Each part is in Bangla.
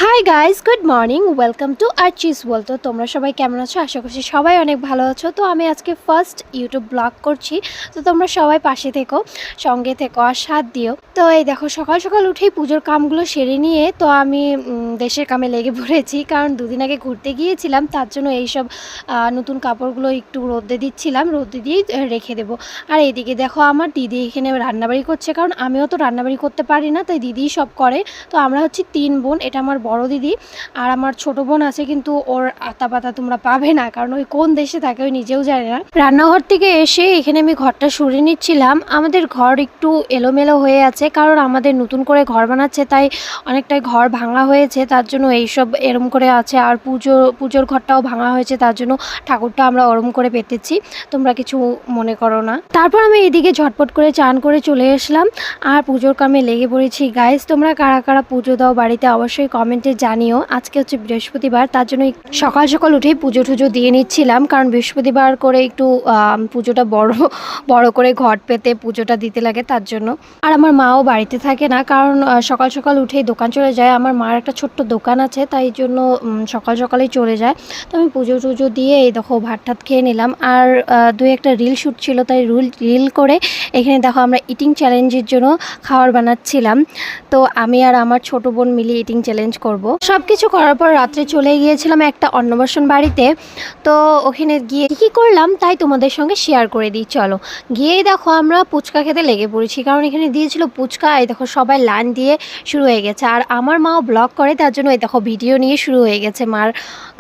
Hi guys, good morning, welcome to arches world. তো তোমরা সবাই কেমন আছো? আশা করছি সবাই অনেক ভালো আছো। তো আমি আজকে ফার্স্ট ইউটিউব ব্লগ করছি, তো তোমরা সবাই পাশে থেকো, সঙ্গে থেকো আর সাথ দিও। তো এই দেখো, সকাল সকাল উঠেই পুজোর কামগুলো সেরে নিয়ে তো আমি দেশের কামে লেগে পড়েছি, কারণ দুদিন আগে ঘুরতে গিয়েছিলাম, তার জন্য এইসব নতুন কাপড়গুলো একটু রোদে দিচ্ছিলাম, রোদে দিয়েই রেখে দেবো। আর এইদিকে দেখো, আমার দিদি এখানে রান্নাবাড়ি করছে, কারণ আমিও তো রান্নাবাড়ি করতে পারি না, তাই দিদিই সব করে। তো আমরা হচ্ছি 3 বোন, এটা আমার বড় দিদি আর আমার ছোট বোন আছে, কিন্তু ওর আতা পাতা তোমরা পাবে না, কারণ ওই কোন দেশে থাকে ওই নিজেও জানে না। রান্নাঘর থেকে এসে এখানে আমি ঘরটা সরিয়ে নিচ্ছিলাম। আমাদের ঘর একটু এলোমেলো হয়ে আছে, কারণ আমাদের নতুন করে ঘর বানাচ্ছে, তাই অনেকটাই ঘর ভাঙা হয়েছে, তার জন্য এইসব এরম করে আছে। আর পুজোর ঘরটাও ভাঙা হয়েছে, তার জন্য ঠাকুরটা আমরা ওরম করে পেতেছি, তোমরা কিছু মনে করো না। তারপর আমি এদিকে ঝটপট করে চান করে চলে আসলাম আর পুজোর কামে লেগে পড়েছি। গাইস, তোমরা কারা কারা পুজো দাও বাড়িতে অবশ্যই কমেন্টে জানিও। আজকে হচ্ছে বৃহস্পতিবার, তার জন্য সকাল সকাল উঠেই পুজো টুজো দিয়ে নিচ্ছিলাম, কারণ বৃহস্পতিবার করে একটু পুজোটা বড় করে ঘট পেতে পুজোটা দিতে লাগে, তার জন্য। আর আমার মাও বাড়িতে থাকে না, কারণ সকাল সকাল উঠেই দোকান চলে যায়। আমার মার একটা ছোট্ট দোকান আছে, তাই জন্য সকাল সকালেই চলে যায়। তো আমি পুজো টুজো দিয়ে এই দেখো ভাত টাত খেয়ে নিলাম। আর দুই একটা রিল শ্যুট ছিল, তাই রিল করে এখানে দেখো আমরা ইটিং চ্যালেঞ্জের জন্য খাবার বানাচ্ছিলাম। তো আমি আর আমার ছোট বোন মিলে ইটিং চ্যালেঞ্জ করব। সব কিছু করার পর রাত্রে চলে গিয়েছিলাম একটা অন্নপ্রাশন বাড়িতে। তো ওখানে গিয়ে কী করলাম তাই তোমাদের সঙ্গে শেয়ার করে দিই, চলো। গিয়েই দেখো আমরা ফুচকা খেতে লেগে পড়েছি, কারণ এখানে দিয়েছিল ফুচকা। এই দেখো সবাই লাইন দিয়ে শুরু হয়ে গেছে, আর আমার মাও ব্লগ করে, তার জন্য এই দেখো ভিডিও নিয়ে শুরু হয়ে গেছে মার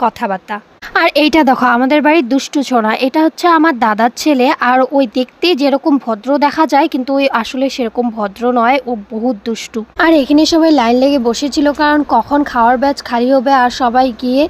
কথাবার্তা। আর এইটা দেখো আমাদের বাড়ির দুষ্টু ছোনা, এটা হচ্ছে আমার দাদার ছেলে। আর ওই দেখতে যেরকম ভদ্র দেখা যায়, কিন্তু ওই আসলে সেরকম ভদ্র নয়, ও বহুত দুষ্টু। আর এখানে সবাই লাইন লেগে বসেছিল, কারণ কখন খাওয়ার ব্যাচ খালি হবে আর সবাই গিয়ে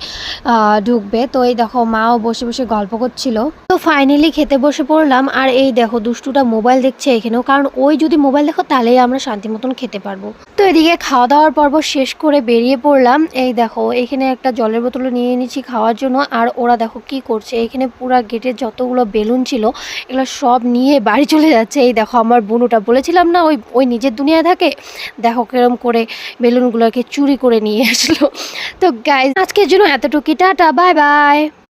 ঢুকবে। তো এই দেখো মাও বসে বসে গল্প করছিল। তো ফাইনালি খেতে বসে পড়লাম। আর এই দেখো দুষ্টুটা মোবাইল দেখছে এখানেও, কারণ ওই যদি মোবাইল দেখো তাহলেই আমরা শান্তি মতন খেতে পারবো। তো এদিকে খাওয়া দাওয়ার পর্ব শেষ করে বেরিয়ে পড়লাম। এই দেখো এখানে একটা জলের বোতল নিয়ে নিচ্ছি খাওয়ার জন্য। আর ওরা দেখো কি করছে, এখানে পুরা গেটের যতগুলো বেলুন ছিল এগুলো সব নিয়ে বাড়ি চলে যাচ্ছে। এই দেখো আমার বোনুটা, বলেছিলাম না ওই নিজের দুনিয়ায় থাকে, দেখো কিরম করে বেলুনগুলোকে চুরি করে নিয়ে আসলো। তো গাইস, আজকের জন্য এতটুকুই, টাটা, বাই বাই।